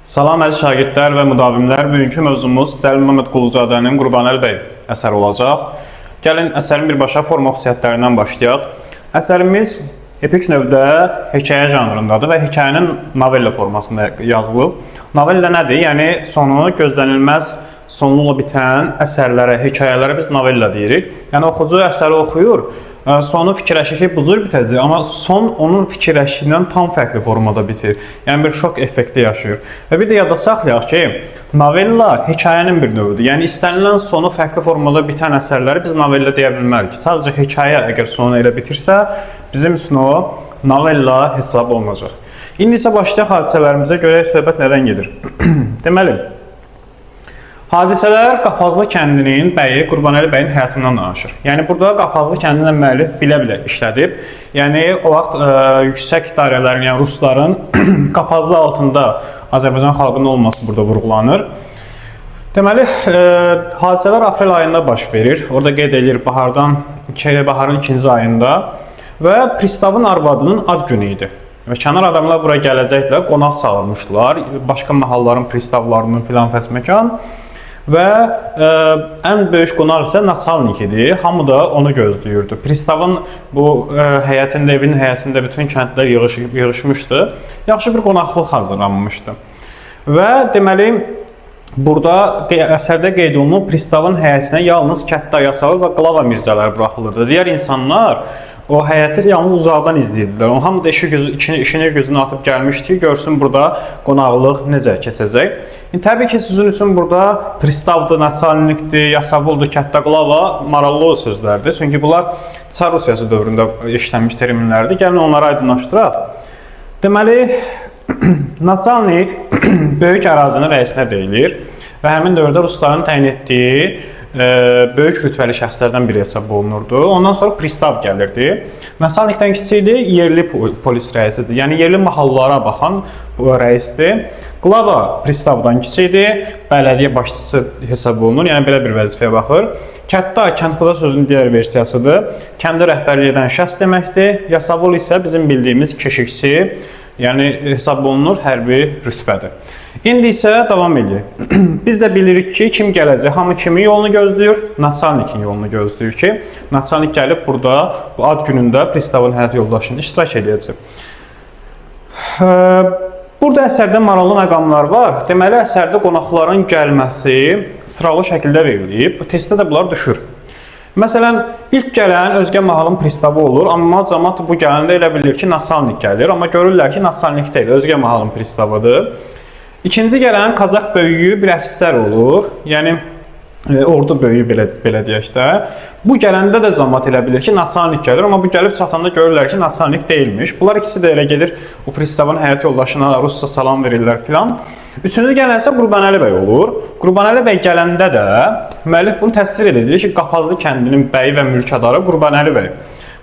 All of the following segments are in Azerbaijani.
Salam əziz şagirdlər və müdavimlər. Bugünkü mövzumuz Cəlil Məmməd Quluzadənin Qurbanəli bəy əsəri olacaq. Gəlin əsərin birbaşa forma xüsusiyyətlərindən başlayaq. Əsərimiz epik növdə hekayə janrındadır və hekayənin novella formasında yazılıb. Novella nədir? Yəni sonu gözlənilməz sonluqla bitən əsərlərə, hekayələrə biz novella deyirik. Yəni oxucu əsəri oxuyur, sonu fikirləşir ki, bu cür bitəcək, amma son onun fikirləşdiyindən tam fərqli formada bitir. Yəni bir şok effekti yaşayır. Və bir də yadda saxlayaq ki, novella hekayənin bir növüdür. Yəni istənilən sonu fərqli formada bitən əsərləri biz novella deyə bilmərik. Sadəcə hekayə əgər sonu elə bitirsə, bizim üçün o novella hesab olunacaq. İndi isə başlayaq hadisələrimizə görə söhbət nədən gedir? Deməli, hadisələr Qapazlı kəndinin bəyi Qurbanəli bəyin həyatından danışır. Yəni burada Qapazlı kəndinin müəllif bilə-bilə işlədib. Yəni o vaxt yüksək dairələrin, yəni rusların Qapazlı altında Azərbaycan xalqının olması burada vurğulanır. Deməli, hadisələr aprel ayında baş verir. Orada qeyd edilir baharın 2-ci ayında və pristavın arvadının ad günü idi. Və kənar adamlar bura gələcəklər, qonaq çağırmışdılar. Başqa mahalların pristavlarının filan fəsməkan. Və ən böyük qonaq isə Naçalnik idi. Hamı da onu gözləyirdi. Pristavın bu həyətində, evinin həyətində bütün kəndlər yığışmışdı. Yaxşı bir qonaqlıq hazırlanmışdı. Və deməli, burada əsərdə qeyd olunub, pristavın həyətinə yalnız Kətdə Yasalı və Qlava Mirzələr buraxılırdı. Digər insanlar o həyəti yalnız uzaqdan izləyirdilər. O hamı da işini gözünə atıb gəlmişdi ki, görsün burada qonaqlıq necə keçəcək. Təbii ki, sizin üçün burada pristavdır, naçalnikdir, yasavuldur, Kətdə Qlava maraqlı sözlərdir. Çünki bunlar Çar Rusiyası dövründə işlənmiş terminlərdir. Gəlin onları aydınlaşdıraq. Deməli, naçalnik böyük ərazinin rəisinə deyilir və həmin dövrdə rusların təyin etdiyi böyük rütbəli şəxslərdən biri hesab olunurdu. Ondan sonra pristav gəlirdi. Naçalnikdən kiçik idi, yerli polis rəisidir. Yəni yerli mahallara baxan rəisdir. Qlava pristavdan kiçik idi, bələdiyyə başçısı hesab olunur. Yəni belə bir vəzifəyə baxır. Kətdə, kəndxuda sözünün digər versiyasıdır. Kəndə rəhbərlik edən şəxs deməkdir. Yasavul isə bizim bildiyimiz keşikçi, yəni hesab olunur hərbi rütbədir. İndi isə davam edək. Biz də bilirik ki, kim gələcək, hamı kimin yolunu gözləyir? Naçalnikin yolunu gözləyir ki, Naçalnik gəlib burada bu ad günündə pristavın həyat yoldaşını iştirak edəcək. Burada əsərdə maraqlı məqamlar var. Deməli, əsərdə qonaqların gəlməsi sıralı şəkildə verilib. Testdə də bunlar düşür. Məsələn, ilk gələn özgə mahalın pristavı olur, amma cəmaət bu gələndə elə bilir ki, Naçalnik gəlir, amma görürlər ki, Naçalnik deyil, özgə mahalın pristavıdır. İkinci gələn Qazaq böyüyü bir əfsər olur, yəni ordu böyüyü belə deyək də. Bu gələndə də cəmaət elə bilir ki, Naçalnik gəlir, amma bu gəlib çatanda görürlər ki, Naçalnik deyilmiş. Bunlar ikisi də elə gedir, o pristavın həyat yoldaşına rusca salam verirlər filan. Üçüncü gələn isə Qurbanəli bəy olur. Qurbanəli bəy gələndə də müəllif bunu təsvir edir ki, Qapazlı kəndinin bəyi və mülkədarı Qurbanəli bəy.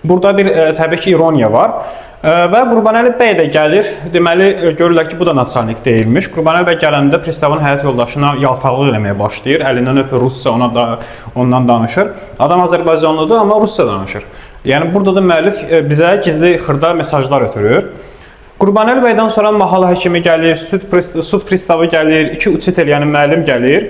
Burada bir təbii ki, ironiya var. Və Qurbanəli bəy də gəlir, deməli görürlər ki, bu da Naçalnik deyilmiş. Qurbanəli bəy gələndə pristavın həyat yoldaşına yaltaqlıq eləməyə başlayır. Əlindən öpür, rusca ondan danışır. Adam Azərbaycanlıdır, amma rusca danışır. Yəni burada da müəllif bizə gizli xırda mesajlar ötürür. Qurbanəli bəydən sonra mahal həkimi gəlir, sud pristavı gəlir, iki uçitel, yəni müəllim gəlir,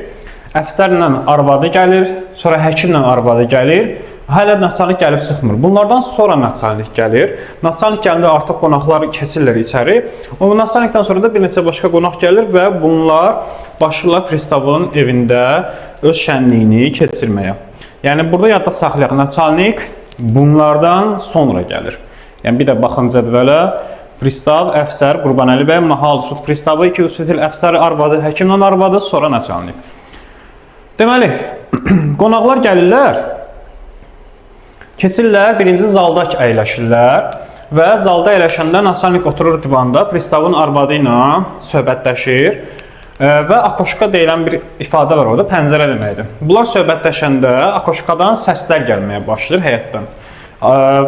əfsərlə arvadı gəlir, sonra həkimlə arvadı gəlir. Hələ Naçalnik gəlib çıxmır. Bunlardan sonra Naçalnik gəlir. Naçalnik gəldikdə artıq qonaqlar keçirlər içəri. O Naçalnikdən sonra da bir neçə başqa qonaq gəlir və bunlar başlayırlar pristavın evində öz şənliyini keçirməyə. Yəni burada yadda saxlayaq, Naçalnik bunlardan sonra gəlir. Yəni bir də baxın cədvələ. Pristav, əfsər, Qurbanəli bəy, mahal, sud pristavı, iki uçitel, əfsər, arvadı, həkimlə arvadı, sonra Naçalnik. Deməli, qonaqlar gəlirlər. Keçirlər, birinci zalda əyləşirlər və zalda əyləşəndə Naçalnik oturur divanda, pristavın arvadı ilə söhbətləşir və akoşka deyilən bir ifadə var orada, pəncərə deməkdir. Bunlar söhbətləşəndə akoşkadan səslər gəlməyə başlayır həyətdən.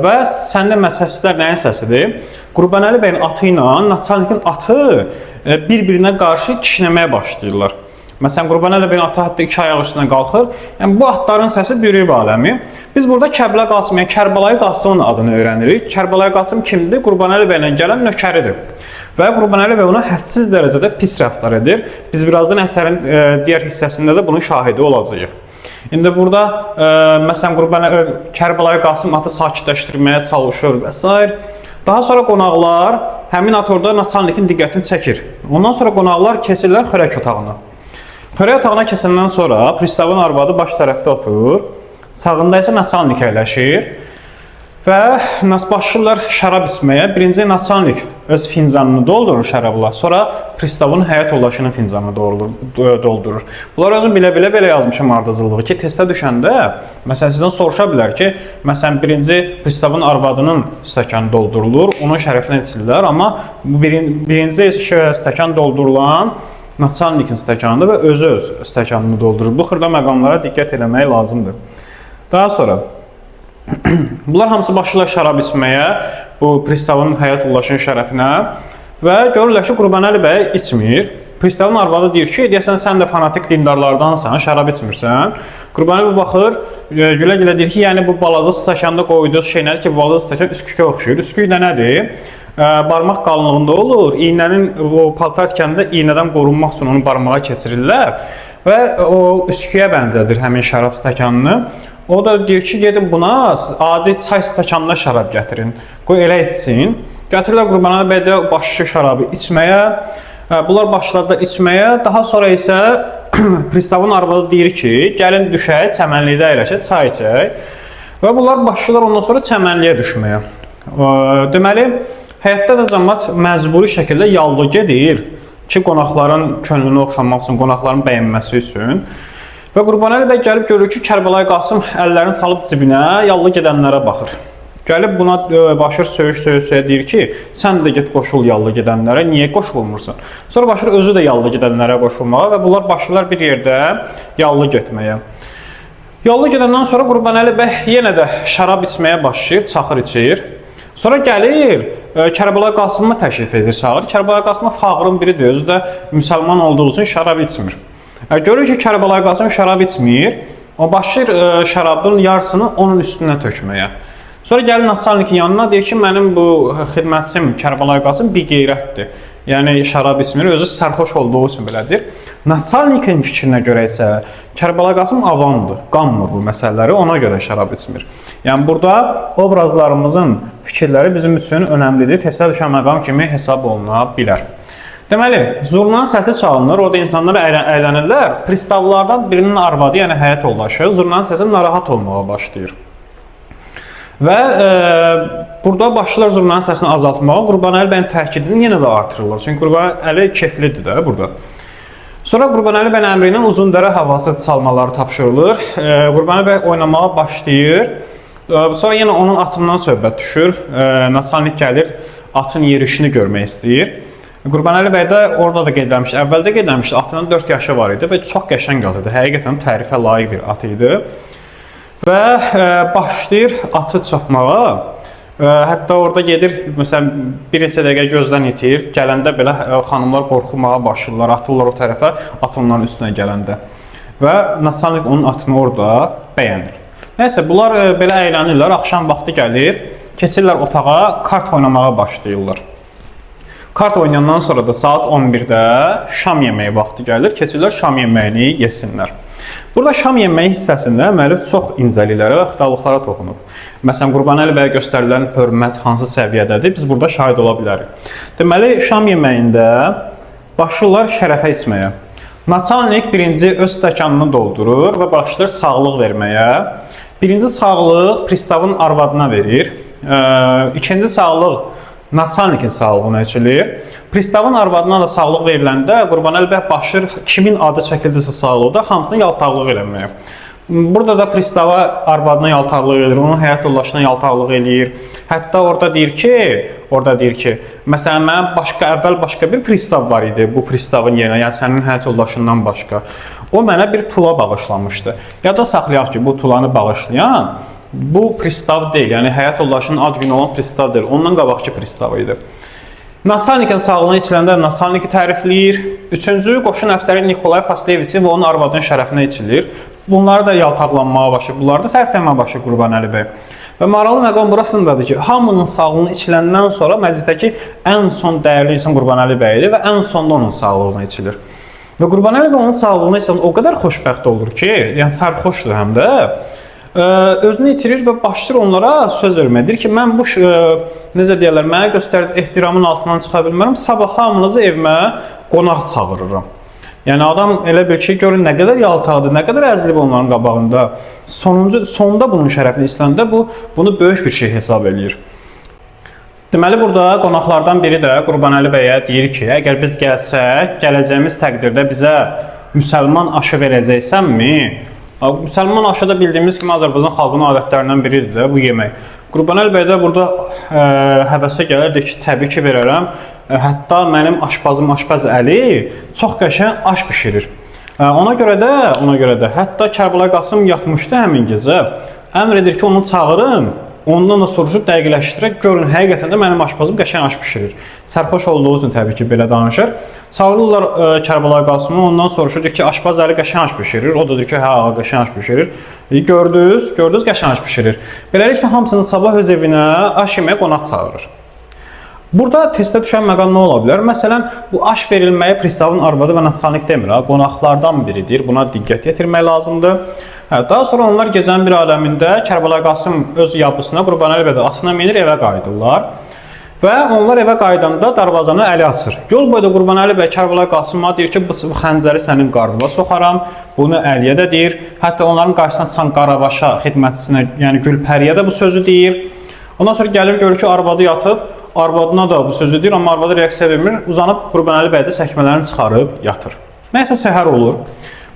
Və səndə səslər nəyin səsidir? Qurbanəli bəyin atı ilə Naçalnikin atı bir-birinə qarşı kişnəməyə başlayırlar. Məsələn, Qurbanəli bəyin atı hətta 2 ayaq üstünə qalxır. Yəni bu atların səsi bürüyüb aləmi. Biz burada Kəblə Qasım, yəni Kərbəlayı Qasımın adını öyrənirik. Kərbəlayı Qasım kimdir? Qurbanəli bəylə gələn nökəridir. Və Qurbanəli bəy ona hədsiz dərəcədə pis rəftar edir. Biz birazdan əsərin digər hissəsində də bunun şahidi olacağıq. İndi burada məsələn Kərbəlayı Qasım atı sakitləşdirməyə çalışır və s. Daha sonra qonaqlar həmin at orada naçalnikin diqqətini çəkir. Ondan sonra qonaqlar keçirlər xörək otağına. Xörək otağına keçəndən sonra pristavın arvadı baş tərəfdə oturur. Sağında isə naçalnik əyləşir. Və başlayırlar şərab içməyə. Birinci naçalnik öz fincanını doldurur şərabla. Sonra pristavın həyat yoldaşının fincanını doldurur. Bunlar özüm bilə-bilə belə yazmışım ardıcılığı ki, testə düşəndə məsələn sizdən soruşa bilər ki, məsələn birinci pristavın arvadının stəkanı doldurulur, onun şərəfinə içirlər, amma birinci stəkan doldurulan naçalnikin stəkanıdır və özü öz stəkanını doldurur. Bu xırda məqamlara diqqət eləmək lazımdır. Daha sonra bunlar hamısı başlayırlar şərab içməyə, bu pristavın həyat yoldaşının şərəfinə və görürlər ki, Qurbanəli bəy içmir. Pristavın arvadı deyir ki, deyəsən sən də fanatik dindarlardansan, şərab içmirsən. Qurbanəli bəy baxır, gülə-gülə deyir ki, yəni bu balaca stəkanda qoyduğu şey nədir ki, bu balaca stəkan üskükə oxşuyur. Üskük də nədir? Barmaq qalınlığında olur. İynənin o paltar tikəndə iynədən qorunmaq üçün onu barmağa keçirirlər və o üsküyə bənzədir həmin şərab stəkanını. O da deyir ki, gedin buna adi çay stəkanına şərab gətirin. Qoy elə içsin. Gətirirlər Qurbanəli bəy də başlayır şərabı içməyə. Bunlar başladılar içməyə. Daha sonra isə pristavın arvadı deyir ki, gəlin düşək, çəmənlikdə əyləşək, çay içək. Və bunlar başlayırlar ondan sonra çəmənliyə düşməyə. Deməli, həyatda da cəmaət məcburi şəkildə yallı gedir ki, qonaqların könlünü oxşamaq üçün, qonaqların bəyənməsi üçün. Və Qurbanəli bəy gəlib görür ki, Kərbəlayı Qasım əllərini salıb cibinə, yallı gedənlərə baxır. Gəlib buna başır söyüş-söyüş deyir ki, sən də get qoşul yallı gedənlərə, niyə qoşulmursan? Sonra başır özü də yallı gedənlərə qoşulmağa və bunlar başlayırlar bir yerdə yallı getməyə. Yallı gedəndən sonra Qurbanəli bəy yenə də şərab içməyə başlayır, çaxır içir. Sonra gəlir, Kərbəlayı Qasımı təklif edir, çağır. Kərbəlayı Qasımın fağırın biridir, özü də müsəlman olduğu üçün şərab içmir. Görür ki, Kərbəlayı Qasım şərab içmir, o başlayır şərabın yarısını onun üstünə tökməyə. Sonra gəlir naçalnikin yanına, deyir ki, mənim bu xidmətçim Kərbəlayı Qasım bir qeyrətdir. Yəni şərab içmir, özü sərxoş olduğu üçün belədir. Naçalnikin fikrinə görə isə Kərbəlayı Qasım avamdır, qanmır bu məsələləri, ona görə şərab içmir. Yəni burada obrazlarımızın fikirləri bizim üçün önəmlidir, testə düşən məqam kimi hesab oluna bilər. Deməli, zurnanın səsi çalınır, orada insanlar əylənirlər. Pristavlardan birinin arvadı, yəni həyat yoldaşı, zurnanın səsi narahat olmağa başlayır. Və burada başlayırlar zurnanın səsini azaltmağa, Qurbanəli bəyin təkidini yenə də artırırlar. Çünki Qurbanəli keflidir də burada. Sonra Qurbanəli bəyin əmri ilə Uzundərə havası çalmaları tapşırılır. Qurbanəli bəy oynamağa başlayır. Sonra yenə onun atından söhbət düşür. Naçalnik gəlir, atın yerişini görmək istəyir. Qurbanəli bəy də orada da qeyd edilmişdi. Əvvəldə qeyd edilmişdi, atının 4 yaşı var idi və çox qəşəng at idi. Həqiqətən tərifə layiq bir at idi. Və başlayır atı çapmağa. Hətta orada gedir, məsələn, bir neçə dəqiqə gözdən itir. Gələndə belə xanımlar qorxmağa başlayırlar, atırlar o tərəfə, at onların üstünə gələndə. Və naçalnik onun atını orada bəyənir. Nəysə, bunlar belə əylənirlər, axşam vaxtı gəlir, keçirlər otağa, kart oynamağa başlayırlar. Kart oynayandan sonra da saat 11-də şam yeməyi vaxtı gəlir, keçirlər şam yeməyini yesinlər. Burada şam yeməyi hissəsində müəllif çox incəliklərə və xırdalıqlara toxunub. Məsələn, Qurbanəli bəyə göstərilən hörmət hansı səviyyədədir, biz burada şahid ola bilərik. Deməli, şam yeməyində başlayırlar şərəfə içməyə. Naçalnik birinci öz stəkanını doldurur və başlayır sağlıq verməyə. Birinci sağlıq pristavın arvadına verir. İkinci sağlıq naçalnikin sağlığına içilir. Pristavın arvadına da sağlıq veriləndə Qurbanəli bəy başlayır kimin adı çəkildirsə sağlıqda hamısına yaltaqlıq eləməyə. Burada da pristava arvadına yaltaqlıq edir, onun həyat yoldaşına yaltaqlıq eləyir. Hətta orada deyir ki, məsələn mənim əvvəl başqa bir pristav var idi bu pristavın yerinə, yəni sənin həyat yoldaşından başqa. O mənə bir tula bağışlamışdı. Yada saxlayaq ki, bu tulanı bağışlayan bu pristav deyil, yəni həyat yoldaşının ad günü olan pristav deyil, ondan qabaqki pristav idi. Nasalnikin sağlığına içiləndə Nasalniki tərifləyir. Üçüncü, qoşun əfsəri Nikolay Pasleviçin və onun arvadının şərəfinə içilir. Bunları da yaltaqlanmağa başlayır. Bunları da tərifləməyə başlayır Qurbanəli bəy. Və maraqlı məqam burasındadır ki, hamının sağlığına içiləndən sonra məclisdəki ən son dəyərli insan Qurbanəli bəydir və ən sonda onun sağlığına içilir. Və Qurbanəli bəy onun sağlığına içilən o qədər xoşbəxt olur ki, yəni sərxoşdur həm də, özünü itirir və başlayır onlara söz verməyə. Deyir ki, mən bu, necə deyərlər, mənə göstərdiyi ehtiramın altından çıxa bilmərəm, sabah hamınızı evimə qonaq çağırıram. Yəni adam elə bir ki, görün nə qədər yaltaqdır, nə qədər əzilib onların qabağında. Sonunda bunun şərəfini istəndə bunu böyük bir şey hesab eləyir. Deməli, burada qonaqlardan biri də Qurbanəli bəyə deyir ki, əgər biz gəlsək, gələcəyimiz təqdirdə bizə müsəlman aşı verəcəksənmi? Müsəlman aşı da bildiyimiz kimi Azərbaycan xalqının adətlərindən biridir də bu yemək. Qurbanəli bəy də burada həvəsə gəlir, deyir ki, təbii ki verərəm. Hətta mənim aşpazım Aşpaz Əli çox qəşəng aş bişirir. Ona görə də hətta Kərbəlayı Qasım yatmışdı həmin gecə. Əmr edir ki, onu çağırın. Ondan da soruşub dəqiqləşdirək, görün, həqiqətən də mənim aşpazım qəşəng aş bişirir. Sərxoş olduğu üçün təbii ki, belə danışır. Çağırırlar Kərbəlayı Qasımı, ondan soruşur ki, Aşpaz Əli qəşəng aş bişirir. O da deyir ki, hə, qəşəng aş bişirir. Gördünüz, qəşəng aş bişirir. Beləliklə, hamısını sabah öz evinə aş yeməyə qonaq çağırır. Burada testə düşən məqam nə ola bilər? Məsələn, bu aş verilməyi pristavın arvadı və nasalnik demir, qonaqlardan biridir. Buna diqqət yetirmək lazımdır. Daha sonra onlar gecənin bir aləmində Kərbəlayı Qasım öz yabısına Qurbanəli bəy atına minir, evə qayıdırlar. Və onlar evə qayıdanda darvazanı Əli açır. Yol boyda Qurbanəli bəy Kərbəlayı Qasıma deyir ki, bu xəncəri sənin qarnına soxaram. Bunu Əliyə də deyir. Hətta onların qarşısına çıxan Qarabaşa xidmətçisinə, yəni Gülpəriyə də bu sözü deyir. Ondan sonra gəlir, görür ki, arvadı yatıb. Arvadına da bu sözü deyir, amma arvadı reaksiya vermir. Uzanıb Qurbanəli bəy də səkmələrini çıxarıb yatır. Nəysə səhər olur.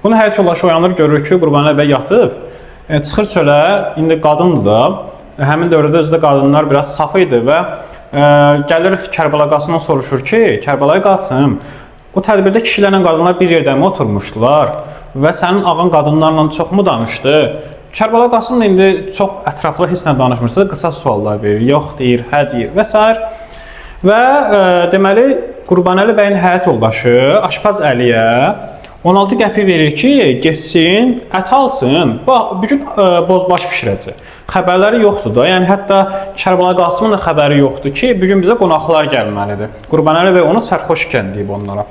Bunu həyat yoldaşı oyanır, görür ki, Qurbanəli bəy yatıb. Çıxır çölə, indi qadındır da. Həmin dövrdə özü də qadınlar biraz saf idi və gəlir Kərbəlayı Qasımdan soruşur ki, Kərbəlayı Qasım, o tədbirdə kişilərlə qadınlar bir yerdə mi oturmuşdular və sənin ağan qadınlarla çoxmu danışdı? Kərbəlayı Qasım da indi çox ətraflı hisslə danışmırsa da qısa suallar verir, yox deyir, hə deyir və s. Və deməli, Qurbanəli bəyin həyat yoldaşı Aşpaz Əliyə 16 qəpik verir ki, getsin, ət alsın, bugün bozbaş bişirəcək. Xəbərləri yoxdur da, yəni hətta Kərbəlayı Qasımın da xəbəri yoxdur ki, bugün bizə qonaqlar gəlməlidir. Qurbanəli bəy onu sərxoş ikən deyib onlara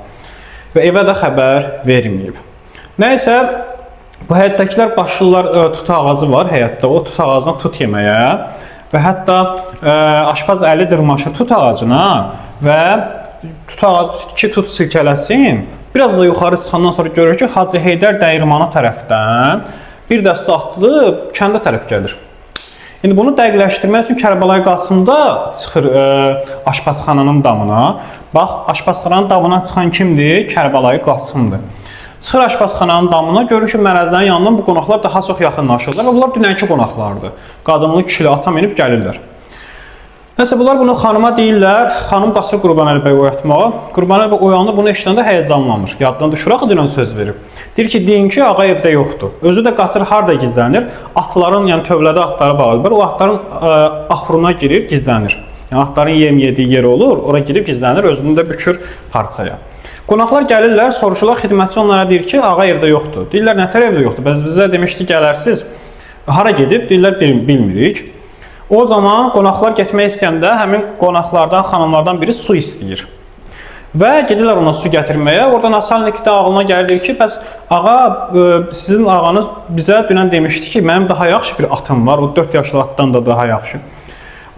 və evə də xəbər verməyib. Nəysə, bu həyətdəkilər başlayırlar, tut ağacı var həyətdə, o tut ağacına tut yeməyə və hətta Aşpaz Əli dırmaşır tut ağacına və iki tut silkələsin. Biraz da yuxarı çıxandan sonra görür ki, Hacı Heydər dəyirmanı tərəfdən bir dəstə atılıb kəndə tərəf gəlir. İndi bunu dəqiqləşdirmək üçün Kərbəlayı Qasım da çıxır aşpazxananın damına. Bax, aşpazxananın damına çıxan kimdir? Kərbəlayı Qasımdır. Çıxır aşpazxananın damına, görür ki, mərəzənin yanından bu qonaqlar daha çox yaxınlaşırlar və bunlar dünənki qonaqlardır. Qadınlı kişili ata minib gəlirlər. Nəsə, bunlar bunu xanıma deyirlər, xanım qaçır Qurbanəli bəy oyatmağa. Qurbanəli bəy oyanır, bunu eşidəndə həyəcanlanır. Yaddan düşür, axı dünən söz verib. Deyir ki, deyin ki, ağa evdə yoxdur. Özü də qaçır, harada gizlənir? Atların, yəni tövlədə atları bağlıdır. O atların axuruna girir, gizlənir. Yəni atların yem yediyi yer olur, ora girib gizlənir, özünü də bükür parçaya. Qonaqlar gəlirlər, soruşurlar, xidmətçi onlara deyir ki, ağa evdə yoxdur. Deyirlər, nətər evdə yoxdur? Biz bizə demişdik, gələrsiz. Hara gedib? Deyirlər, bilmirik. O zaman qonaqlar getmək istəyəndə həmin qonaqlardan, xanımlardan biri su istəyir. Və gedirlər ona su gətirməyə. Orada nasalnik də ağlına gəlir ki, bəs ağa, sizin ağanız bizə dünən demişdi ki, mənim daha yaxşı bir atım var. O 4 yaşlı atdan da daha yaxşı.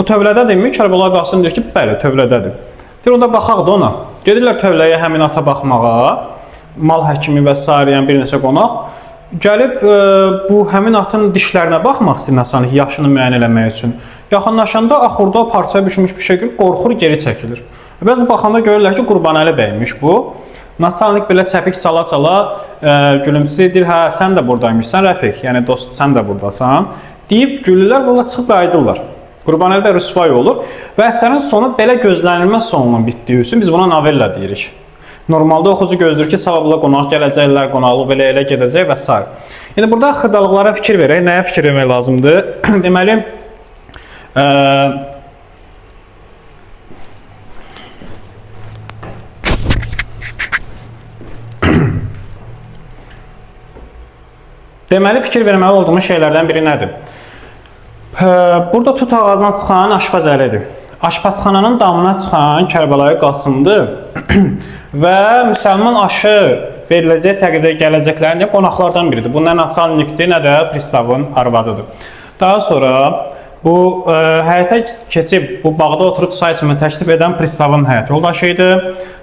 O tövlədədirmi? Kərbəlayı Qasım deyir ki, bəli, tövlədədir. Deyir, onda baxaq da ona. Gedirlər tövləyə həmin ata baxmağa. Mal həkimi və s. yəni bir neçə qonaq. Gəlib bu həmin atın dişlərinə baxmaq istəyir nasalnik yaşını müəyyən eləmək üçün. Yaxınlaşanda axurda o parçaya bükülmüş bir şəkil qorxur, geri çəkilir. Bəzi baxanda görürlər ki, Qurbanəli bəymiş bu. Nasalnik belə çəpik çala-çala gülümsüzür, deyir, hə, sən də buradaymışsan Rəfiq, yəni dost, sən də buradasan. Deyib gülürlər, valla çıxıb qayıdırlar. Qurbanəli bəy rüsvay olur və əsərin sonu belə gözlənilməz sonla bitdiyi üçün biz buna novella deyirik. Normalda oxucu gözləyir ki, savabla qonaq gələcəklər, qonaqlıq belə elə gedəcək və s. Yəni, burada xırdalıqlara fikir verək. Nəyə fikir vermək lazımdır? Deməli, Deməli, fikir verməli olduğumuz şeylərdən biri nədir? Burada tut ağacından çıxan Aşpaz Əlidir. Aşpazxananın damına çıxan Kərbəlayı Qasımdır və müsəlman aşı veriləcək təqdirdə gələcəklərin qonaqlardan biridir. Bu nə naçalnikdir, nə də pristavın arvadıdır. Daha sonra bu həyətə keçib bu bağda oturub çay içmə təklif edən pristavın həyat yoldaşı idi.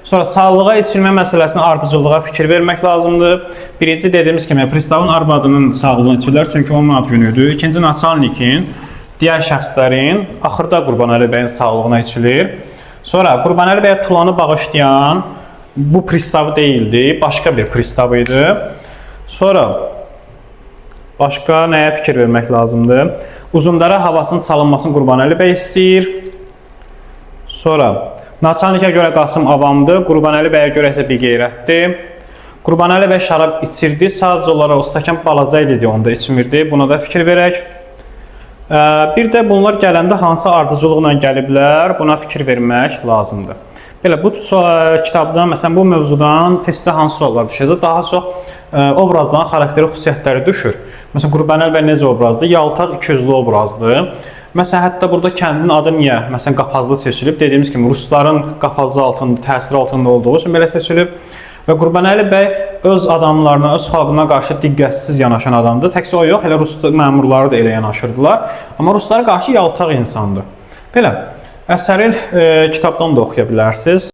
Sonra sağlığa içilmə məsələsinin ardıcıllığa fikir vermək lazımdır. Birinci dediyimiz kimi pristavın arvadının sağlığına içirlər, çünki onun ad günüdür. İkinci naçalnikin, digər şəxslərin, axırda Qurbanəli bəyin sağlığına içilir. Sonra Qurbanəli bəyə tulanı bağışlayan bu pristavı deyildi, başqa bir pristav idi. Sonra başqa nəyə fikir vermək lazımdır? Uzundara havasının çalınmasını Qurbanəli bəy istəyir. Sonra naçalnikə görə Qasım avamdır, Qurbanəli bəyə görə isə bir qeyrətdir. Qurbanəli bəy şərab içirdi, sadəcə olaraq o stəkan balaca idi, onda içmirdi. Buna da fikir verək. Bir də bunlar gələndə hansı ardıcılıqla gəliblər, buna fikir vermək lazımdır. Belə bu kitabdan, məsələn, bu mövzudan testdə hansı suallar düşəcək? Daha çox obrazların xarakteri xüsusiyyətləri düşür. Məsələn, Qurbanəli bəy necə obrazdır? Yaltaq, ikiyüzlü obrazdır. Məsələn, hətta burada kəndin adı niyə? Məsələn, Qapazlı seçilib. Dediyimiz kimi, Rusların Qapazlı altında, təsir altında olduğu üçün belə seçilib. Və Qurbanəli bəy öz adamlarına, öz xalqına qarşı diqqətsiz yanaşan adamdır. Təkcə o yox, elə Rus məmurları da elə yanaşırdılar. Amma Ruslara qarşı yaltaq insandır. Belə, əsəri kitabdan da oxuya bilərsiniz.